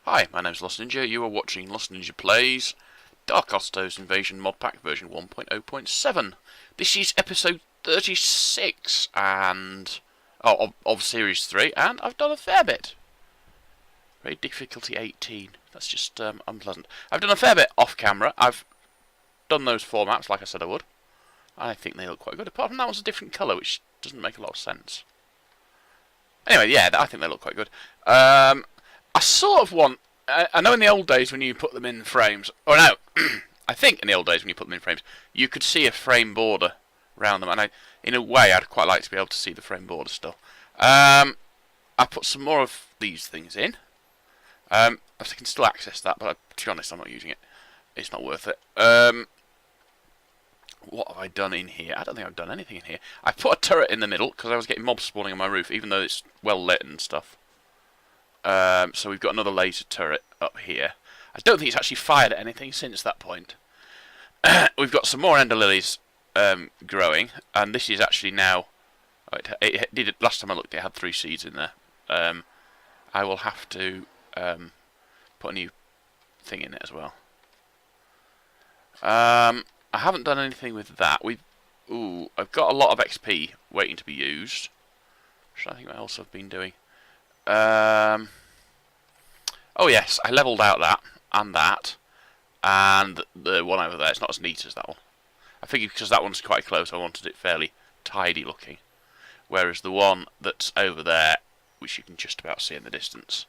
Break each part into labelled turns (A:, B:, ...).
A: Hi, my name's Lost Ninja. You are watching Lost Ninja Plays Darkosto's Invasion Modpack version 1.0.7. This is episode 36 and of series 3, and I've done a fair bit. Raid difficulty 18. That's just unpleasant. I've done a fair bit off camera. I've done those 4 maps like I said I would. I think they look quite good. Apart from that one's a different colour, which doesn't make a lot of sense. Anyway, yeah, I think they look quite good. I sort of want... I know in the old days when you put them in frames... Or no, I think in the old days when you put them in frames, you could see a frame border around them. And in a way, I'd quite like to be able to see the frame border still. I put some more of these things in. I can still access that, but to be honest, I'm not using it. It's not worth it. What have I done in here? I don't think I've done anything in here. I put a turret in the middle because I was getting mobs spawning on my roof, even though it's well lit and stuff. So we've got another laser turret up here. I don't think it's actually fired at anything since that point. We've got some more ender lilies growing, and this is actually now... It did last time I looked, it had 3 seeds in there. I will have to put a new thing in it as well. I haven't done anything with that. I've got a lot of XP waiting to be used. Should I think what else I've been doing? Oh yes, I levelled out that, and the one over there. It's not as neat as that one. I figured because that one's quite close, I wanted it fairly tidy looking. Whereas the one that's over there, which you can just about see in the distance,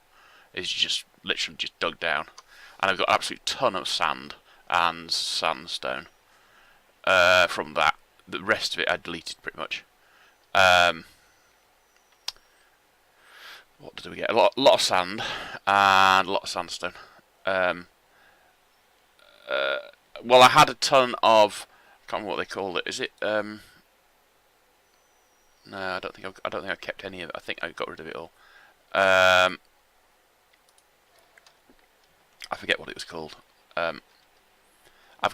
A: is just literally just dug down. And I've got an absolute ton of sand and sandstone from that. The rest of it I deleted pretty much. What did we get? A lot of sand and a lot of sandstone. Well, I had a ton of... I can't remember what they called it. Is it? No, I don't think I kept any of it. I think I got rid of it all. I forget what it was called. I've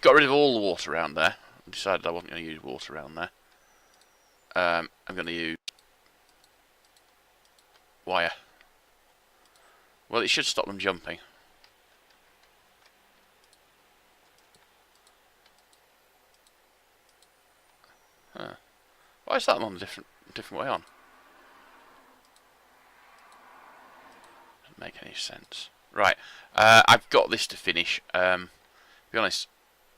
A: got rid of all the water around there. I decided I wasn't going to use water around there. I'm going to use wire. Well, it should stop them jumping. Huh. Why is that one a different way on? Doesn't make any sense. Right, I've got this to finish. To be honest,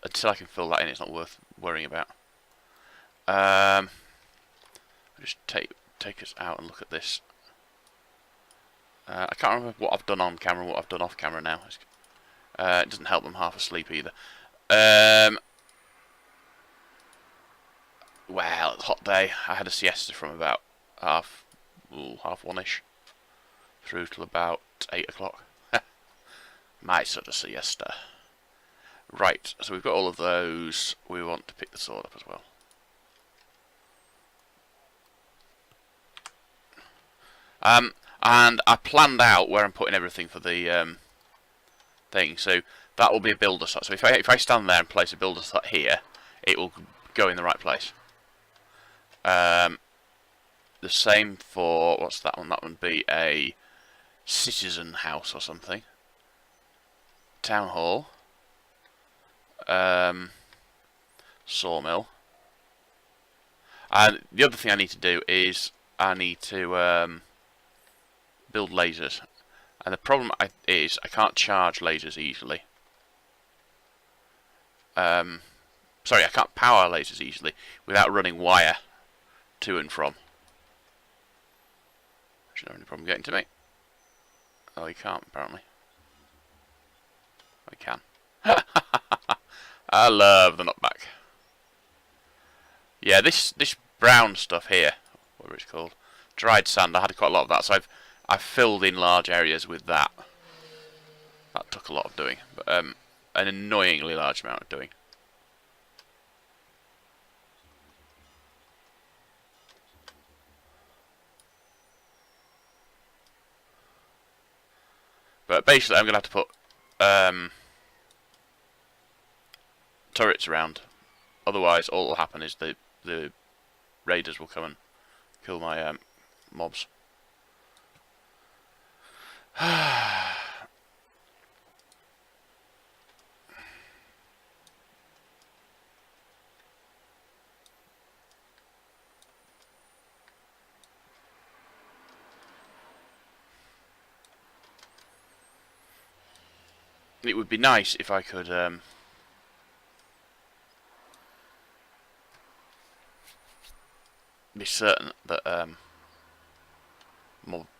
A: until I can fill that in, it's not worth worrying about. I'll just take us out and look at this. I can't remember what I've done on camera and what I've done off camera now. It doesn't help them half asleep either. Well, it's a hot day. I had a siesta from about half 1-ish through till about 8 o'clock. My sort of siesta. Right, so we've got all of those. We want to pick the sword up as well. And I planned out where I'm putting everything for the thing. So that will be a builder slot. So if I stand there and place a builder slot here, it will go in the right place. The same for, what's that one? That would be a citizen house or something. Town hall. Sawmill. And the other thing I need to do is I need to build lasers. And the problem is I can't charge lasers easily. Sorry, I can't power lasers easily without running wire to and from. Shouldn't have any problem getting to me. Oh, you can't apparently. I can. I love the knockback. Yeah, this brown stuff here, whatever it's called, dried sand. I had quite a lot of that, so I've filled in large areas with that. That took a lot of doing, but an annoyingly large amount of doing. But basically, I'm going to have to put turrets around. Otherwise, all that will happen is the raiders will come and kill my mobs. it would be nice if I could be certain that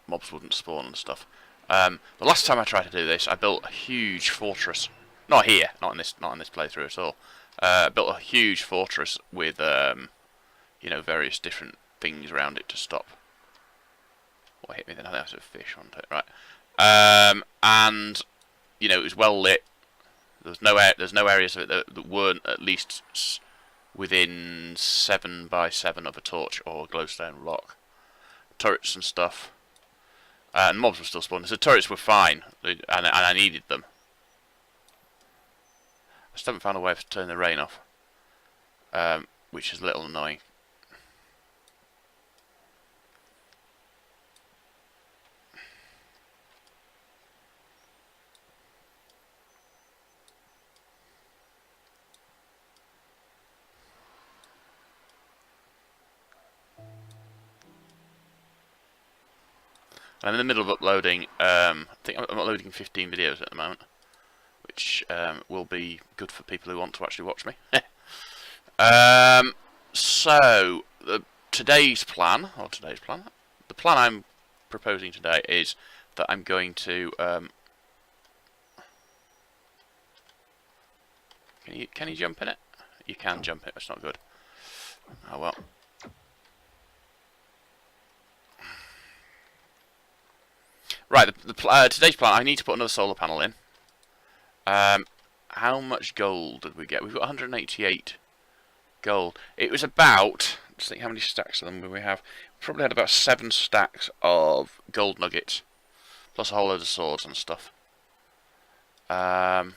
A: mobs wouldn't spawn and stuff. The last time I tried to do this, I built a huge fortress. Not here, not in this playthrough at all. I built a huge fortress with you know, various different things around it to stop. What hit me then? I think that was a fish, wasn't it? Right. And you know, it was well lit. There's no areas of it that weren't at least within 7 by 7 of a torch or a glowstone block. Turrets and stuff. And mobs were still spawning. So turrets were fine, and I needed them. I still haven't found a way to turn the rain off, which is a little annoying. I'm in the middle of uploading. I think I'm uploading 15 videos at the moment, which will be good for people who want to actually watch me. So today's plan, the plan I'm proposing today is that I'm going to. Can you jump in it? You can jump it. It's not good. Oh well. Right, today's plan, I need to put another solar panel in. How much gold did we get? We've got 188 gold. It was about, let's think how many stacks of them we have. We probably had about 7 stacks of gold nuggets, plus a whole load of swords and stuff. It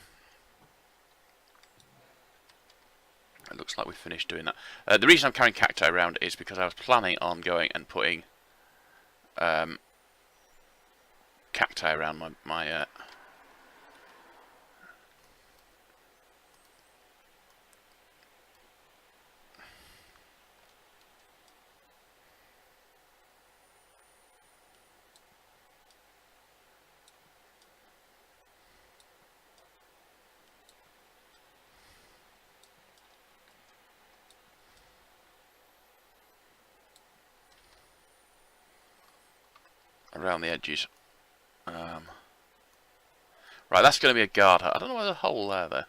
A: looks like we finished doing that. The reason I'm carrying cacti around is because I was planning on going and putting cacti around my around the edges. Right, that's going to be a guard hut. I don't know why there's a hole there, though.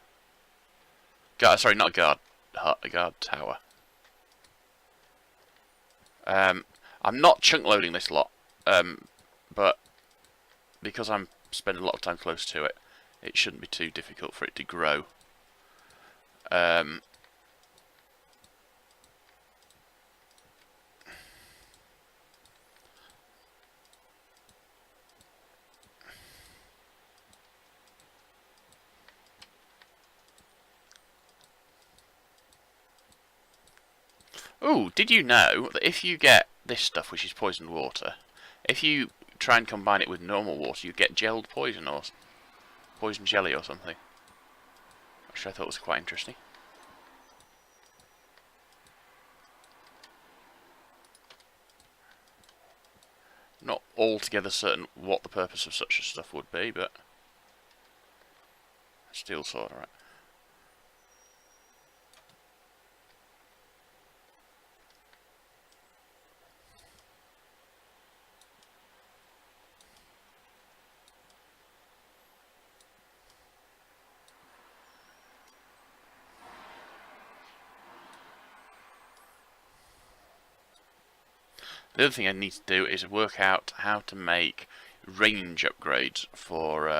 A: Sorry, not a guard hut, a guard tower. I'm not chunk loading this lot, but because I'm spending a lot of time close to it, it shouldn't be too difficult for it to grow. Ooh, did you know that if you get this stuff, which is poisoned water, if you try and combine it with normal water, you get gelled poison or poison jelly or something? Which I thought was quite interesting. Not altogether certain what the purpose of such a stuff would be, but steel sword, alright. The other thing I need to do is work out how to make range upgrades for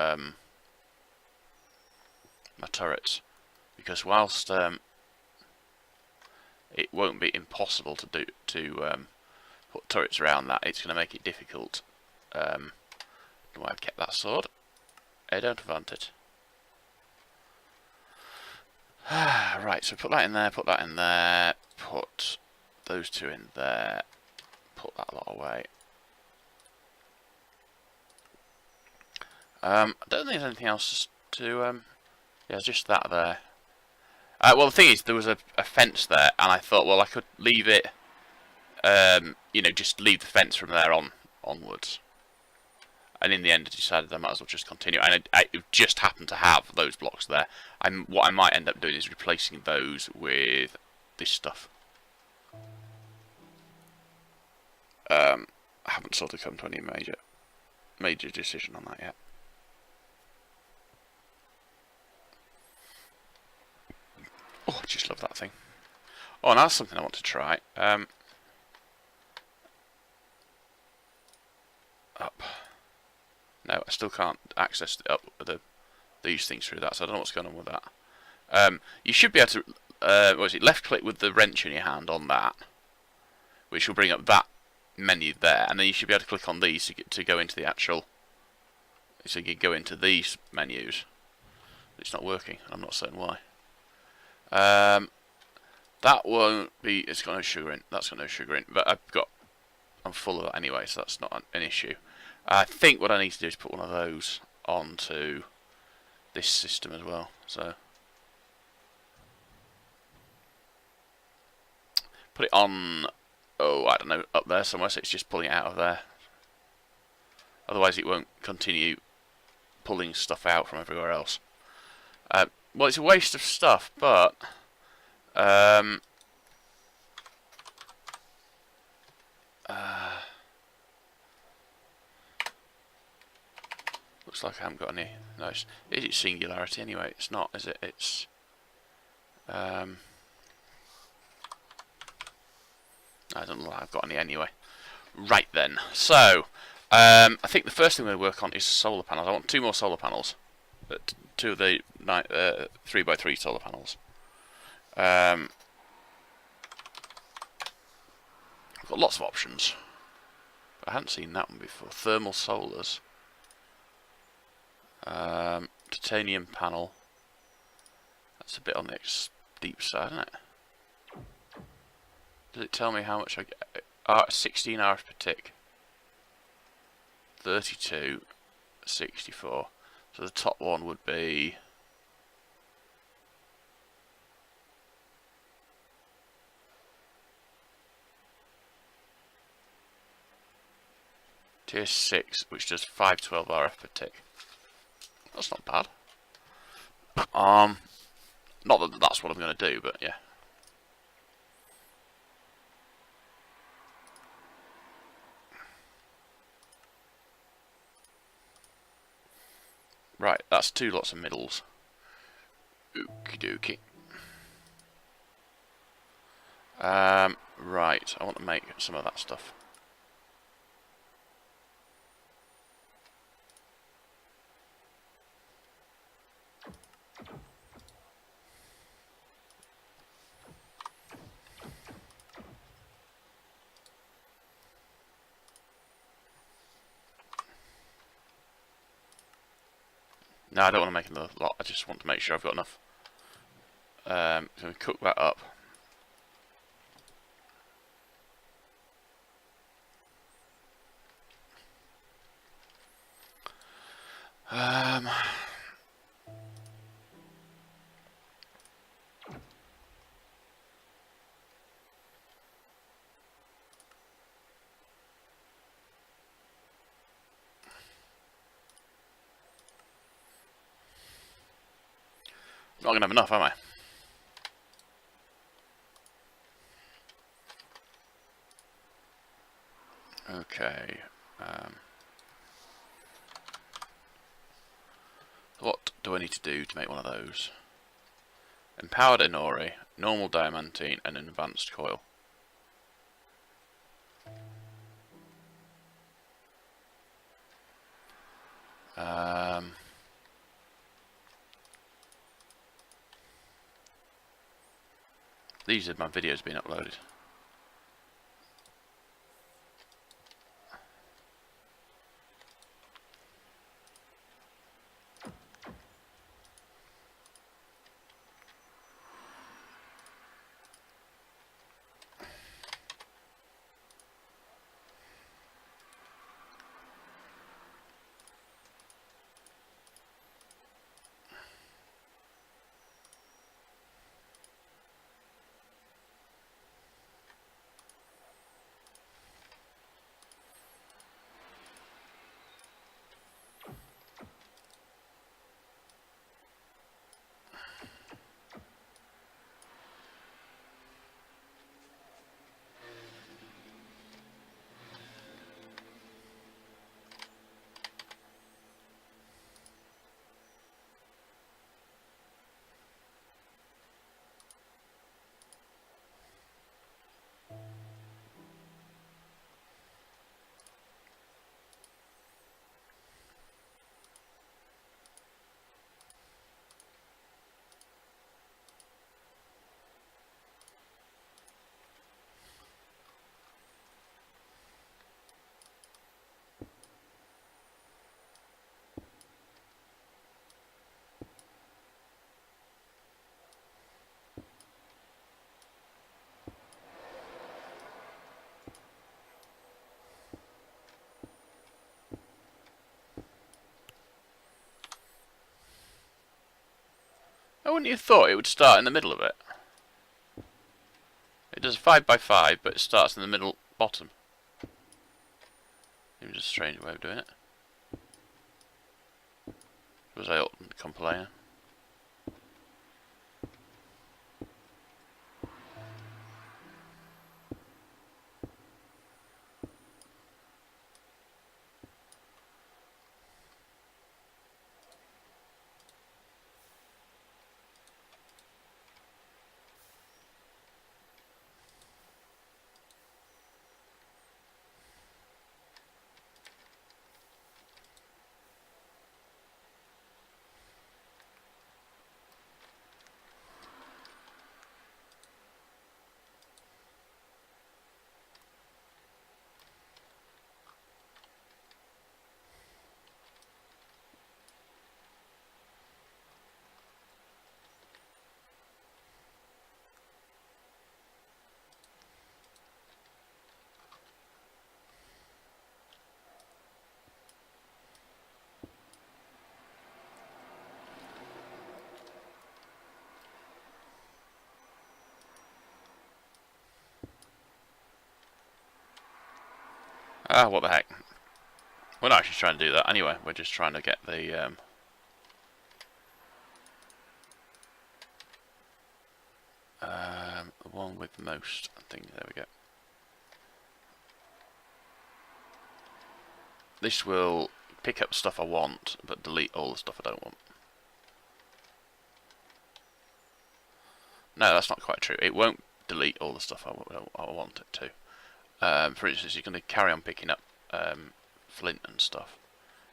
A: my turrets, because whilst it won't be impossible to put turrets around that, it's going to make it difficult. I don't know why I've kept that sword. I don't want it. Right, so put that in there, put that in there, put those two in there. Put that lot away. I don't think there's anything else to. Yeah, just that there. Well, the thing is, there was a fence there, and I thought, well, I could leave it. You know, just leave the fence from there onwards. And in the end, I decided I might as well just continue. And I just happened to have those blocks there. What I might end up doing is replacing those with this stuff. I haven't sort of come to any major decision on that yet. Oh, I just love that thing. Oh, and that's something I want to try. Up. No, I still can't access these things through that, so I don't know what's going on with that. You should be able to, what is it, left click with the wrench in your hand on that, which will bring up that menu there, and then you should be able to click on these to go into the actual, so you can go into these menus. It's not working, I'm not certain why. That won't be, it's got no sugar in, that's got no sugar in, but I'm full of that anyway, so that's not an issue. I think what I need to do is put one of those onto this system as well. So put it on, oh, I don't know, up there somewhere, so it's just pulling it out of there. Otherwise it won't continue pulling stuff out from everywhere else. Well, it's a waste of stuff, but looks like I haven't got any. No, is it singularity anyway? It's not, is it? It's I don't know if I've got any anyway. Right then, so I think the first thing we're going to work on is solar panels. I want 2 more solar panels. 2 of the 3x3 solar panels. I've got lots of options, but I hadn't seen that one before. Thermal solars. Titanium panel. That's a bit on the deep side, isn't it? Does it tell me how much I get? 16 RF per tick. 32, 64. So the top one would be tier 6, which does 512 RF per tick. That's not bad. Not that that's what I'm going to do, but yeah. Right, that's 2 lots of middles. Okie dokie. Right, I want to make some of that stuff. No, I don't want to make another lot, I just want to make sure I've got enough. So we cook that up. Not going to have enough, am I? Okay. What do I need to do to make one of those? Empowered Inori, normal diamantine, and an advanced coil. These are my videos being uploaded. I wouldn't have thought it would start in the middle of it. It does a 5x5, but it starts in the middle bottom. It was a strange way of doing it. Was I complaining? Ah, what the heck. We're not actually trying to do that anyway. We're just trying to get the one with most things. There we go. This will pick up stuff I want, but delete all the stuff I don't want. No, that's not quite true. It won't delete all the stuff I want it to. For instance, you're going to carry on picking up flint and stuff,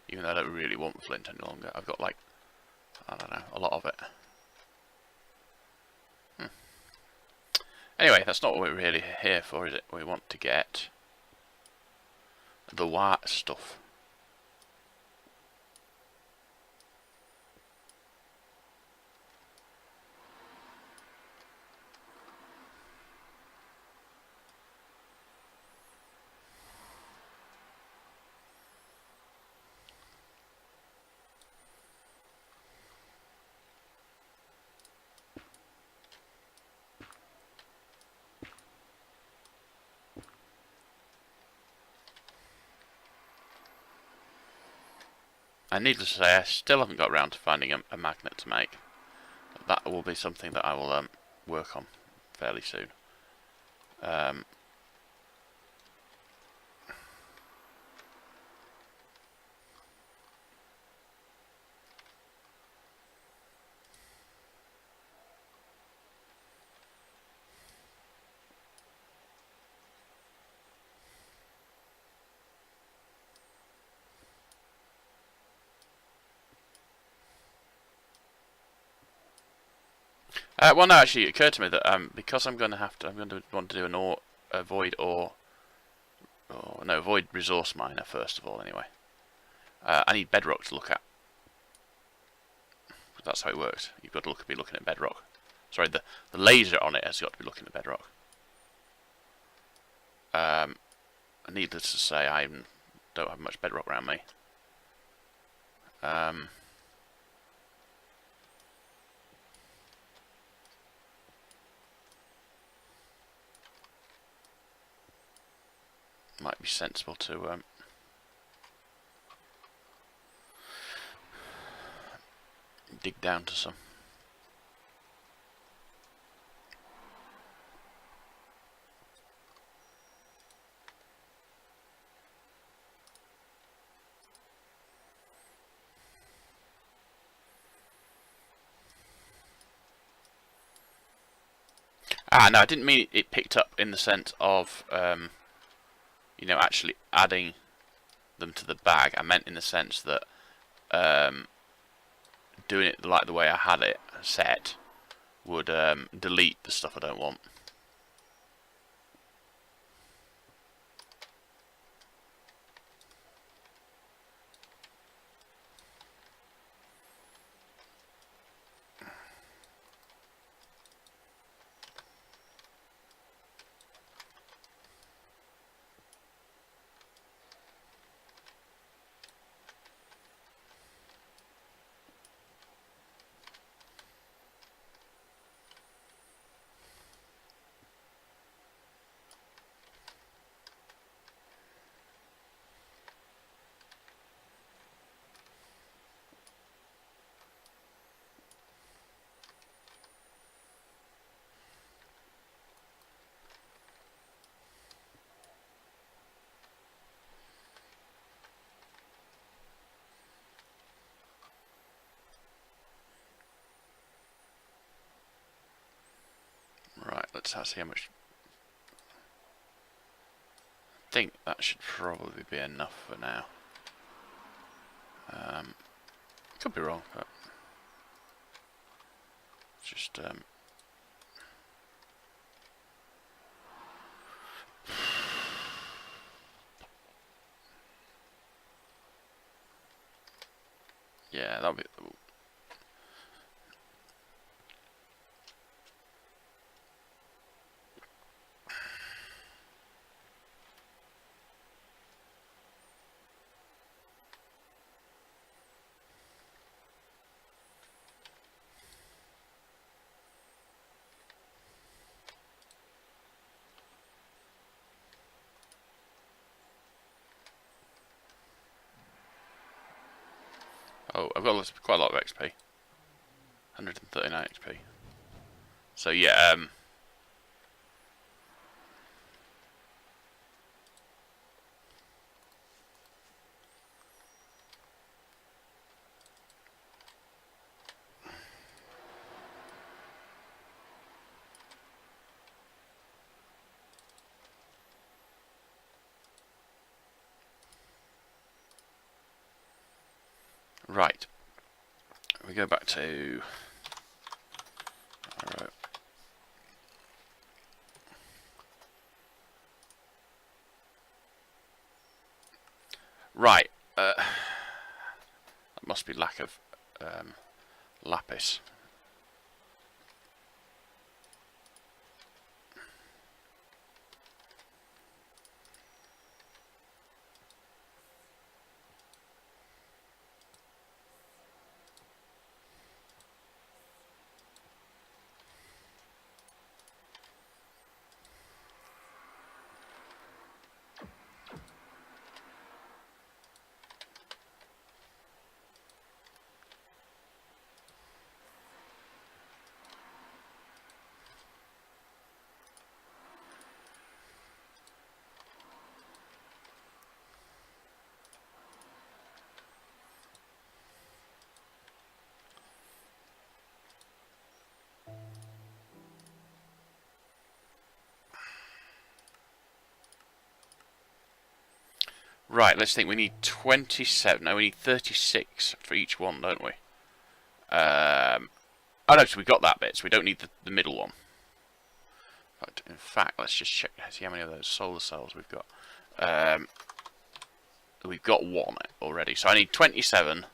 A: even though I don't really want flint any longer. I've got, like, I don't know, a lot of it. Anyway, that's not what we're really here for, is it? We want to get the white stuff. And needless to say, I still haven't got around to finding a magnet to make. That will be something that I will work on fairly soon. Well, no, actually, it occurred to me that because I'm going to want to do a void void resource miner first of all. Anyway, I need bedrock to look at. That's how it works. You've got to be looking at bedrock. Sorry, the laser on it has got to be looking at bedrock. Needless to say, I don't have much bedrock around me. Might be sensible to dig down to some. Ah, no, I didn't mean it picked up in the sense of you know, actually adding them to the bag. I meant in the sense that doing it like the way I had it set would delete the stuff I don't want. let's see how much. I think that should probably be enough for now. Could be wrong, but just yeah, that'll be. Oh, I've got quite a lot of XP. 139 XP. So yeah, right. We go back to. Alright. Right. That must be lack of lapis. Right, let's think. We need 27. No, we need 36 for each one, don't we? Oh no, so we got that bit, so we don't need the middle one. But in fact, let's just check, see how many of those solar cells we've got. We've got one already, so I need 27.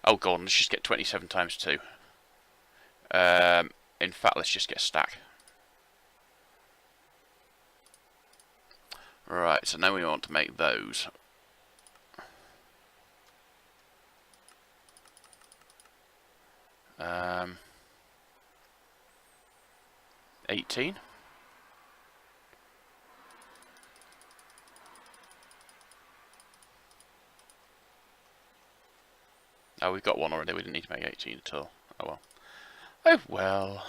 A: Oh god, let's just get 27 times 2. In fact, let's just get a stack. Right, so now we want to make those. Um, 18. Oh, we've got one already. We didn't need to make 18 at all. Oh well. Oh well.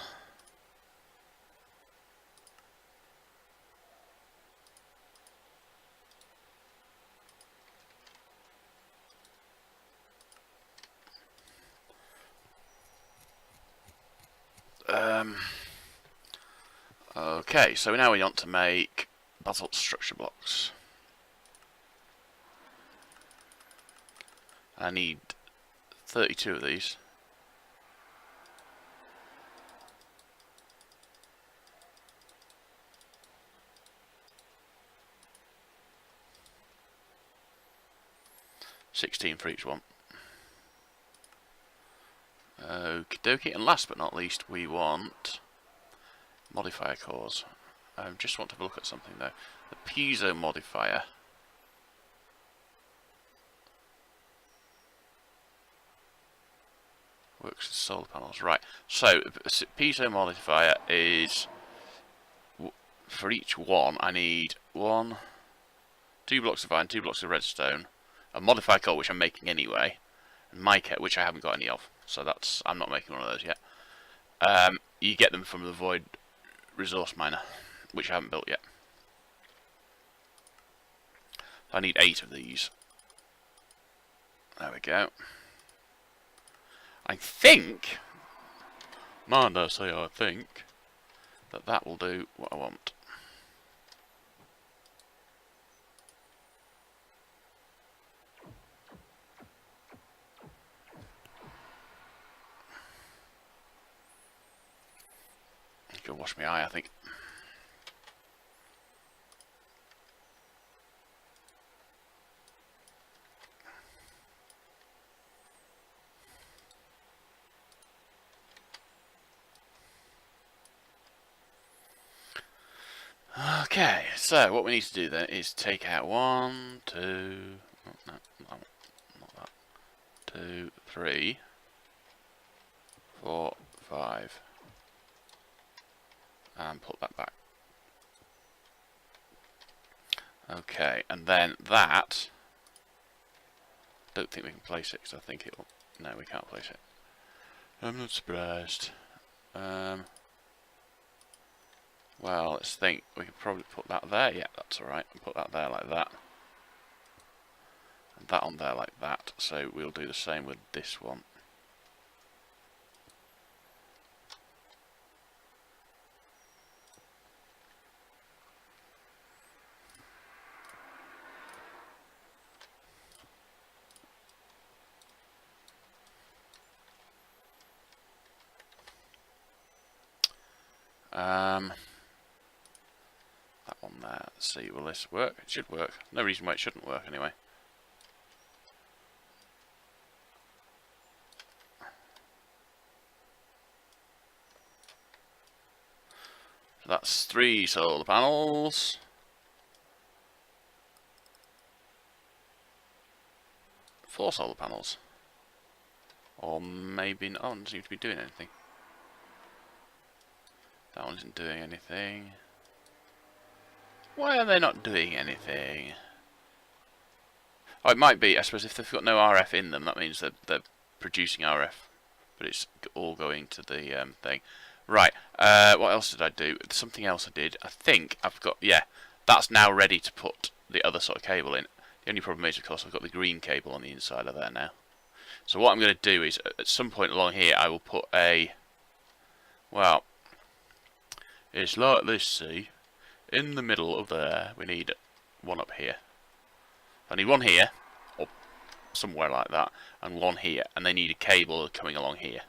A: Okay, so now we want to make basalt structure blocks. I need 32 of these. $16 for each one. Okie dokie, and last but not least, we want modifier cores. Just want to have a look at something though. The piezo modifier. Works with solar panels. Right, so piezo modifier is, for each one I need 2 blocks of iron, 2 blocks of redstone, a modifier core which I'm making anyway, and mica which I haven't got any of, so that's, I'm not making one of those yet. You get them from the void resource miner, which I haven't built yet. I need 8 of these. There we go. I think, mind I say I think, that will do what I want. Go wash my eye, I think. Okay, so what we need to do then is take out 1, 2, no, not that, 2, 3, 4, 5, and put that back. Okay, and then that, don't think we can place it because I think it'll, no, we can't place it. I'm not surprised. Well, let's think. We could probably put that there. Yeah, that's alright. Put that there like that. And that on there like that. So we'll do the same with this one. That one there. Let's see, will this work? It should work. No reason why it shouldn't work anyway. So that's 3 solar panels. 4 solar panels. Or maybe not. Oh, it doesn't seem to be doing anything. That one isn't doing anything. Why are they not doing anything? Oh, it might be, I suppose, if they've got no RF in them, that means that they're producing RF. But it's all going to the thing. Right, what else did I do? Something else I did. I think I've got, yeah, that's now ready to put the other sort of cable in. The only problem is, of course, I've got the green cable on the inside of there now. So what I'm going to do is, at some point along here, I will put a, well, it's like this, see? In the middle of there, we need one up here. I need one here, or somewhere like that, and one here, and they need a cable coming along here.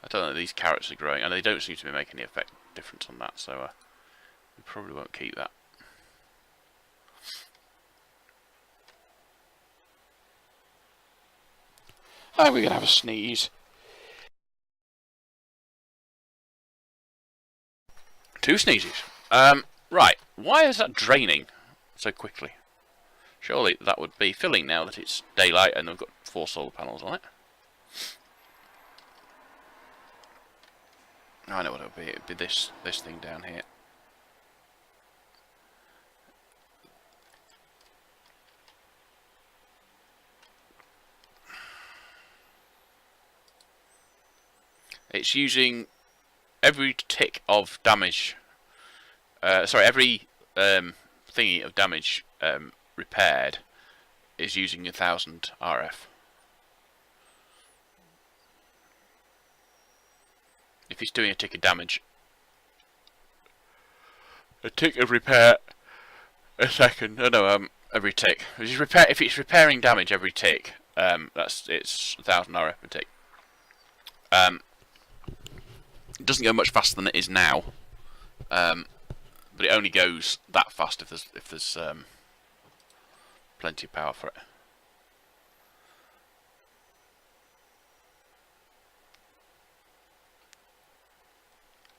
A: I don't know, these carrots are growing, and they don't seem to be making any difference on that, so we probably won't keep that. Oh, we're going to have a sneeze. 2 sneezes. Right, why is that draining so quickly? Surely that would be filling now that it's daylight and we've got 4 solar panels on it. I know what it would be. It would be this thing down here. It's using every tick of damage. Sorry, every thingy of damage repaired is using 1000 RF. If he's doing a tick of damage, a tick of repair a second. Oh no, every tick. If it's repairing damage every tick, it's 1000 RF per tick. It doesn't go much faster than it is now, but it only goes that fast if there's plenty of power for it.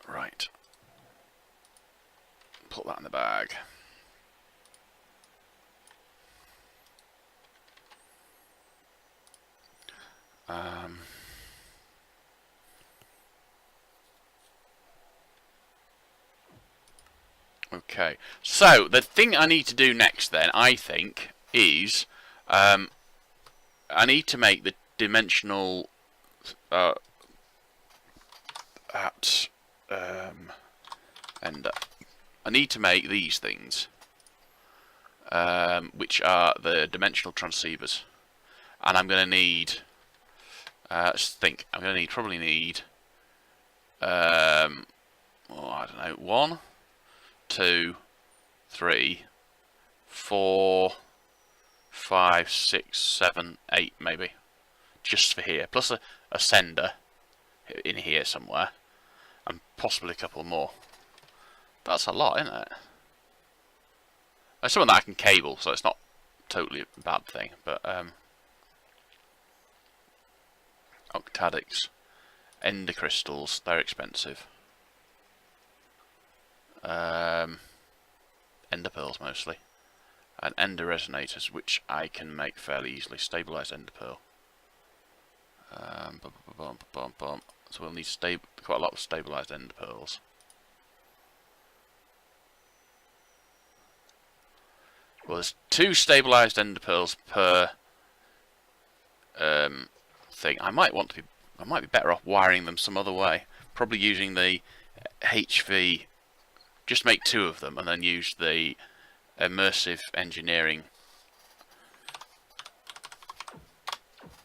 A: Right. Put that in the bag. Okay, so the thing I need to do next then, I think, is I need to make the dimensional ender. I need to make these things, which are the dimensional transceivers, and I'm going to need. Let's think. I'm going to probably need. Well, I don't know. 1, 2, 3, 4, 5, 6, 7, 8, maybe. Just for here. Plus a sender in here somewhere. And possibly a couple more. That's a lot, isn't it? There's some of that I can cable, so it's not totally a bad thing. But, octadics. Ender crystals, they're expensive. Ender pearls mostly. And ender resonators, which I can make fairly easily. Stabilized ender pearl. So we'll need quite a lot of stabilized ender pearls. Well, there's 2 stabilized ender pearls per thing. I might be better off wiring them some other way. Probably using the HV. Just make 2 of them and then use the immersive engineering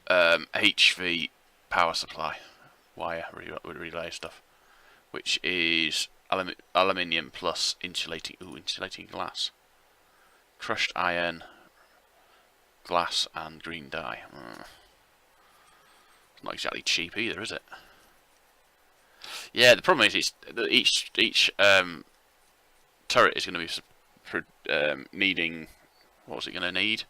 A: HV power supply wire relay stuff, which is aluminium plus insulating glass, crushed iron, glass, and green dye. It's not exactly cheap either, is it? Yeah, the problem is each turret is going to be needing. What was it going to need?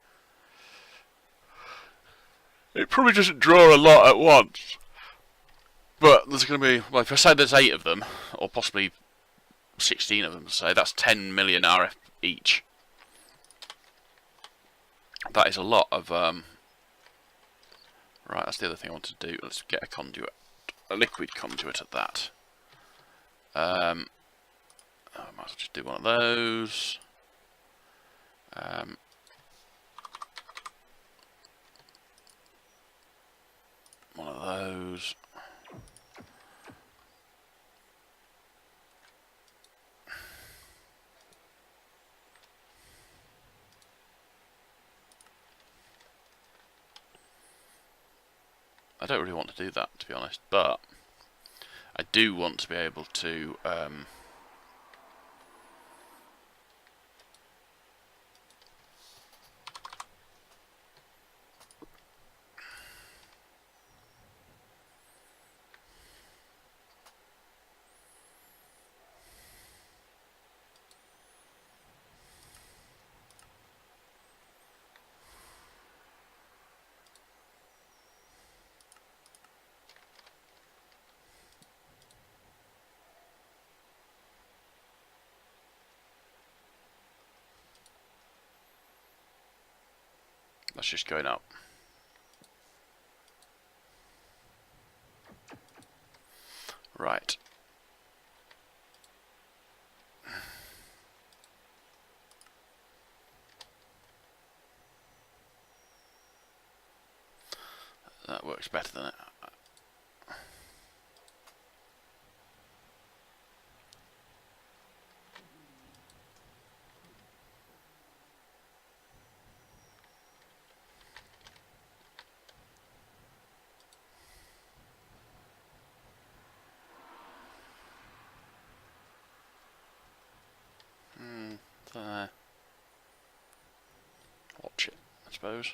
A: It probably doesn't draw a lot at once. But there's going to be, well, if I say there's 8 of them, or possibly 16 of them, say that's 10 million RF each. That is a lot of. Right, that's the other thing I want to do. Let's get a conduit, a liquid conduit at that. I might as well just do one of those. One of those. I don't really want to do that, to be honest, but I do want to be able to that's just going up. Right. That works better than it. Watch it, I suppose.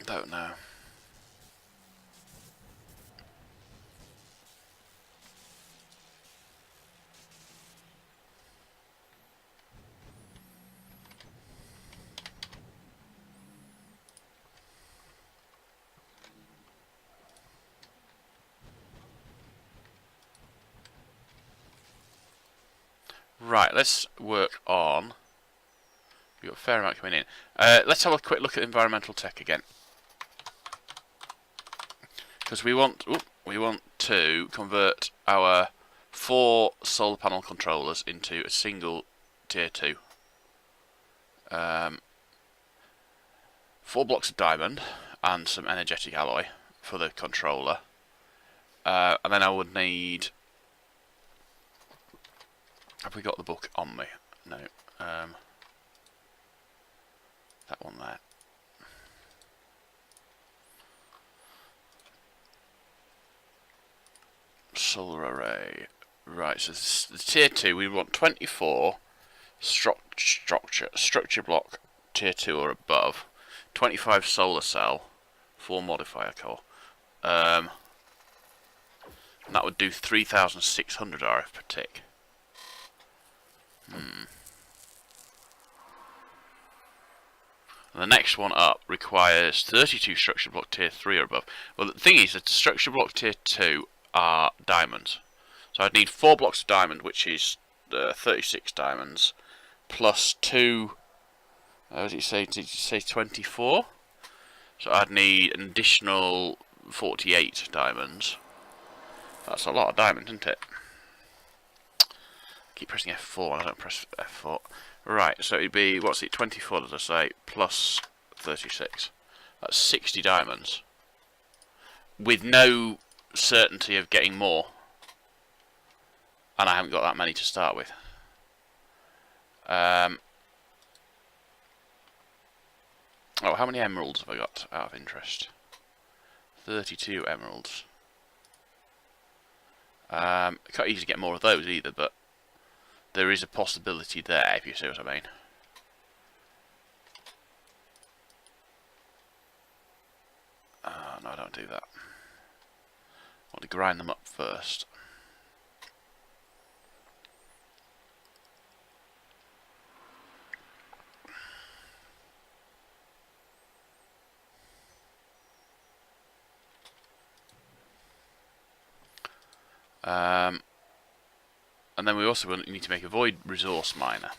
A: Don't know. Right, let's work on. We've got a fair amount coming in. Let's have a quick look at environmental tech again. Because because we want to convert our 4 solar panel controllers into a single tier 2. 4 blocks of diamond and some energetic alloy for the controller, and then I would need. Have we got the book on me? No. That one there. Solar array. Right, so this, the tier 2, we want 24 structure block tier 2 or above, 25 solar cell, 4 modifier core. And that would do 3,600 RF per tick. And the next one up requires 32 structure block tier 3 or above. Well, the thing is that structure block tier 2 are diamonds. So I'd need 4 blocks of diamond, which is 36 diamonds, plus 2. What did you say? Did you say 24? So I'd need an additional 48 diamonds. That's a lot of diamonds, isn't it? I keep pressing F4 and I don't press F4. Right, so it'd be, what's it, 24 does I say, plus 36. That's 60 diamonds. With no certainty of getting more. And I haven't got that many to start with. Oh, how many emeralds have I got out of interest? 32 emeralds. I can't easily get more of those either, but there is a possibility there, if you see what I mean. No, I don't do that. I want to grind them up first. And then we also need to make a void resource miner.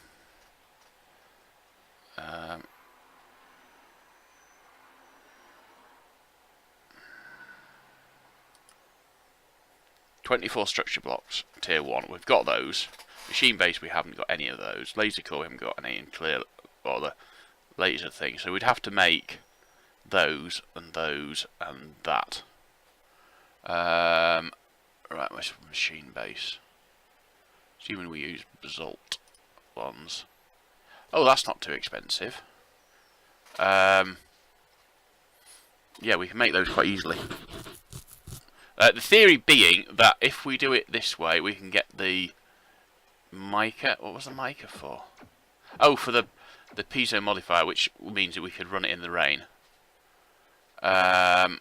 A: 24 structure blocks, tier 1. We've got those. Machine base, we haven't got any of those. Laser core, we haven't got any. And clear, or the laser thing. So we'd have to make those and that. Right, where's machine base? Assuming we use basalt ones. Oh, that's not too expensive. Yeah, we can make those quite easily. The theory being that if we do it this way, we can get the mica. What was the mica for? Oh, for the piezo modifier, which means that we could run it in the rain. Do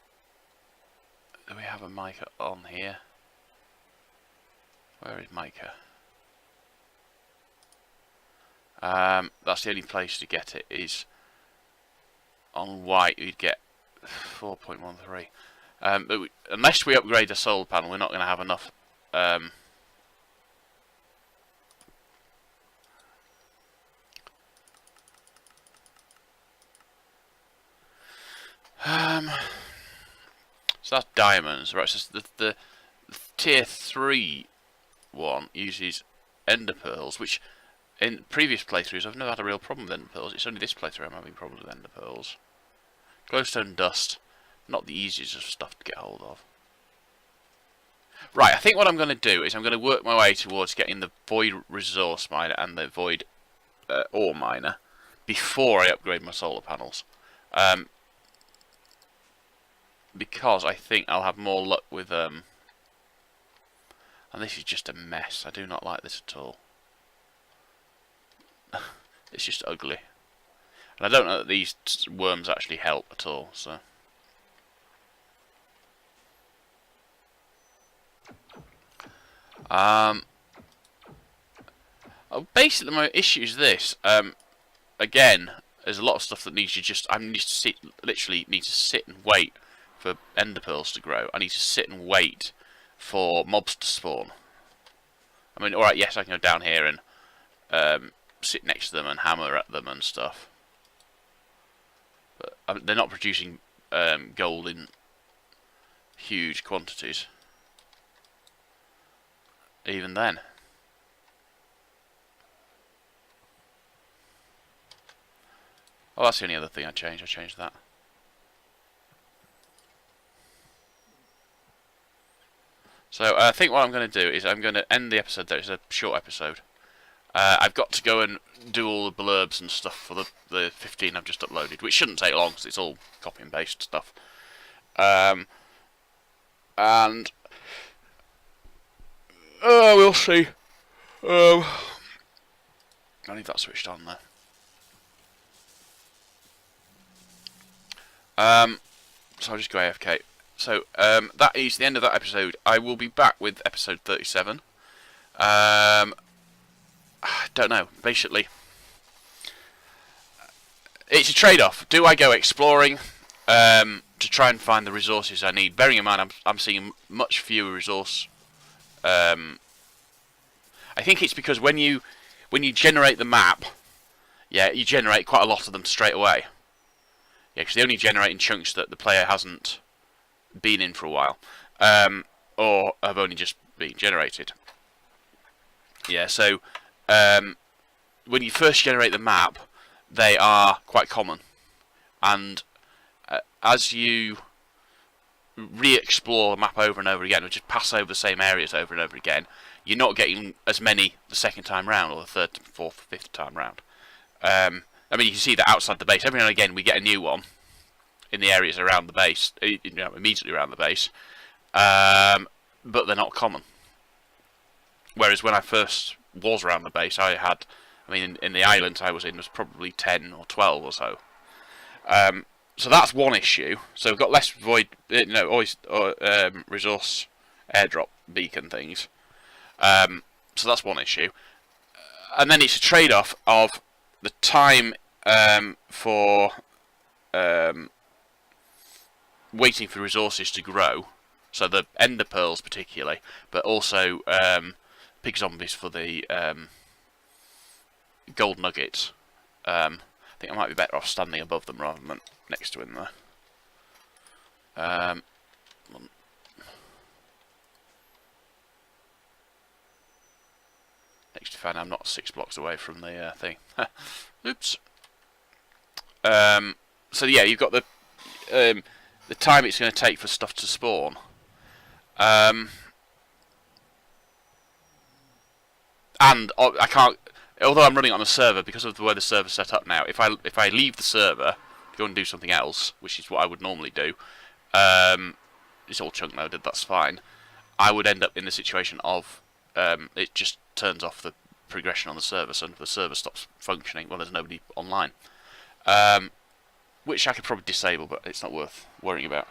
A: we have a mica on here? Where is mica? That's the only place to get it, is on white. You'd get 4.13. But unless we upgrade the solar panel, we're not going to have enough. So that's diamonds, right? So the tier 3 one uses ender pearls, which in previous playthroughs I've never had a real problem with ender pearls. It's only this playthrough I'm having problems with ender pearls. Glowstone dust, not the easiest of stuff to get hold of. Right, I think what I'm going to do is I'm going to work my way towards getting the void resource miner and the void ore miner before I upgrade my solar panels. Because I think I'll have more luck with and this is just a mess. I do not like this at all. It's just ugly. And I don't know that these worms actually help at all, so. Basically my issue is this. Again, there's a lot of stuff that needs to just, literally need to sit and wait for ender pearls to grow. I need to sit and wait for mobs to spawn. I mean, alright, yes, I can go down here and sit next to them and hammer at them and stuff. But they're not producing gold in huge quantities. Even then. Oh, that's the only other thing I changed. I changed that. So I think what I'm going to do is I'm going to end the episode there. It's a short episode. I've got to go and do all the blurbs and stuff for the 15 I've just uploaded, which shouldn't take long because it's all copy and paste stuff. And we'll see. I leave that switched on there. So I'll just go AFK. So that is the end of that episode. I will be back with episode 37. I don't know. Basically, it's a trade-off. Do I go exploring to try and find the resources I need? Bearing in mind, I'm seeing much fewer resource. I think it's because when you generate the map, yeah, you generate quite a lot of them straight away. Yeah, because they only generate in chunks that the player hasn't been in for a while, or have only just been generated. Yeah, so when you first generate the map, they are quite common, and as you re-explore the map over and over again, or just pass over the same areas over and over again, you're not getting as many the second time round, or the third, fourth, fifth time round. I mean, you can see that outside the base, every now and again we get a new one in the areas around the base, immediately around the base, but they're not common. Whereas when I first was around the base, I had, I mean, in the islands I was in was probably 10 or 12 or so. So that's one issue. So we've got less void, resource airdrop beacon things. So that's one issue. And then it's a trade-off of the time for waiting for resources to grow, so the ender pearls particularly, but also pig zombies for the gold nuggets. I think I might be better off standing above them rather than next to him there. Next to find I'm not 6 blocks away from the thing. Oops. So yeah, you've got the time it's going to take for stuff to spawn. And I can't, although I'm running on a server, because of the way the server's set up now, if I leave the server, go and do something else, which is what I would normally do, it's all chunk loaded, that's fine, I would end up in the situation of it just turns off the progression on the server, so the server stops functioning, well, there's nobody online. Which I could probably disable, but it's not worth worrying about.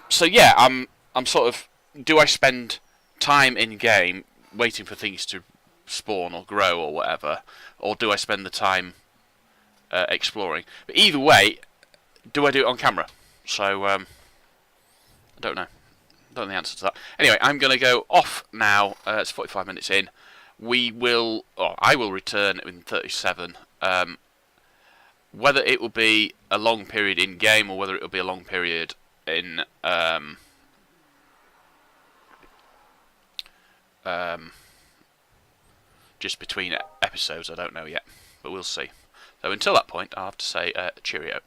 A: So yeah, I'm sort of, do I spend time in game waiting for things to spawn or grow or whatever, or do I spend the time exploring? But either way, do I do it on camera? So I don't know. Don't know the answer to that. Anyway, I'm going to go off now. It's 45 minutes in. I will return in 37. Whether it will be a long period in game or whether it will be a long period in just between episodes, I don't know yet, but we'll see. So until that point, I'll have to say cheerio.